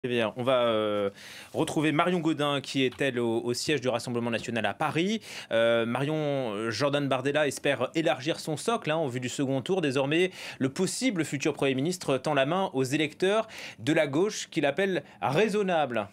Eh bien, on va retrouver Marion Gaudin qui est, elle, au siège du Rassemblement national à Paris. Marion, Jordan Bardella espère élargir son socle en vue du second tour. Désormais, le possible futur Premier ministre tend la main aux électeurs de la gauche qu'il appelle raisonnable.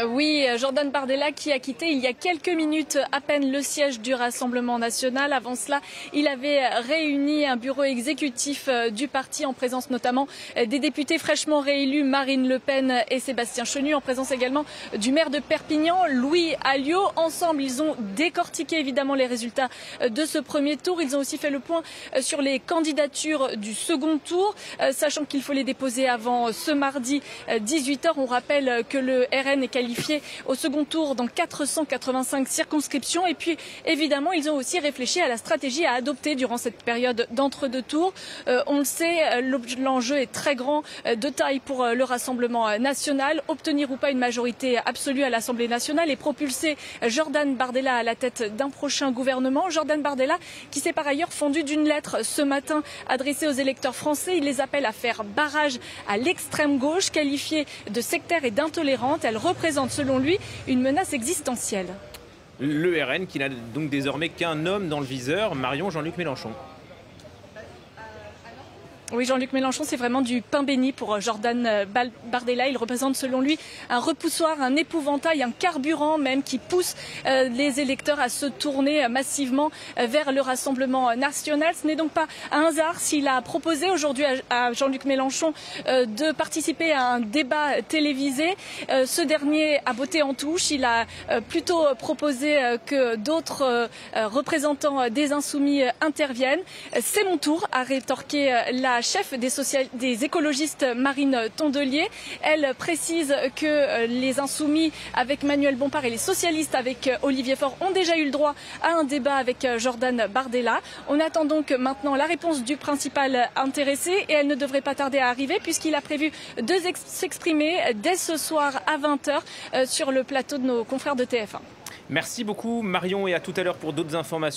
Oui, Jordan Bardella qui a quitté il y a quelques minutes à peine le siège du Rassemblement national. Avant cela, il avait réuni un bureau exécutif du parti en présence notamment des députés fraîchement réélus Marine Le Pen et Sébastien Chenu, en présence également du maire de Perpignan, Louis Alliot. Ensemble, ils ont décortiqué évidemment les résultats de ce premier tour. Ils ont aussi fait le point sur les candidatures du second tour, sachant qu'il faut les déposer avant ce mardi 18 h. On rappelle que le RN est qualifié au second tour dans 485 circonscriptions. Et puis, évidemment, ils ont aussi réfléchi à la stratégie à adopter durant cette période d'entre-deux tours. On le sait, l'enjeu est très grand, de taille pour le Rassemblement national. Obtenir ou pas une majorité absolue à l'Assemblée nationale et propulser Jordan Bardella à la tête d'un prochain gouvernement. Jordan Bardella qui s'est par ailleurs fendu d'une lettre ce matin adressée aux électeurs français. Il les appelle à faire barrage à l'extrême gauche, qualifiée de sectaire et d'intolérante. Elle représente selon lui une menace existentielle. Le RN qui n'a donc désormais qu'un homme dans le viseur, Marion, Jean-Luc Mélenchon. Oui, Jean-Luc Mélenchon, c'est vraiment du pain béni pour Jordan Bardella. Il représente selon lui un repoussoir, un épouvantail, un carburant même qui pousse les électeurs à se tourner massivement vers le Rassemblement national. Ce n'est donc pas un hasard s'il a proposé aujourd'hui à Jean-Luc Mélenchon de participer à un débat télévisé. Ce dernier a botté en touche. Il a plutôt proposé que d'autres représentants des Insoumis interviennent. C'est mon tour, a rétorqué la chef des écologistes Marine Tondelier. Elle précise que les Insoumis avec Manuel Bompard et les socialistes avec Olivier Faure ont déjà eu le droit à un débat avec Jordan Bardella. On attend donc maintenant la réponse du principal intéressé et elle ne devrait pas tarder à arriver puisqu'il a prévu de s'exprimer dès ce soir à 20 h sur le plateau de nos confrères de TF1. Merci beaucoup Marion et à tout à l'heure pour d'autres informations.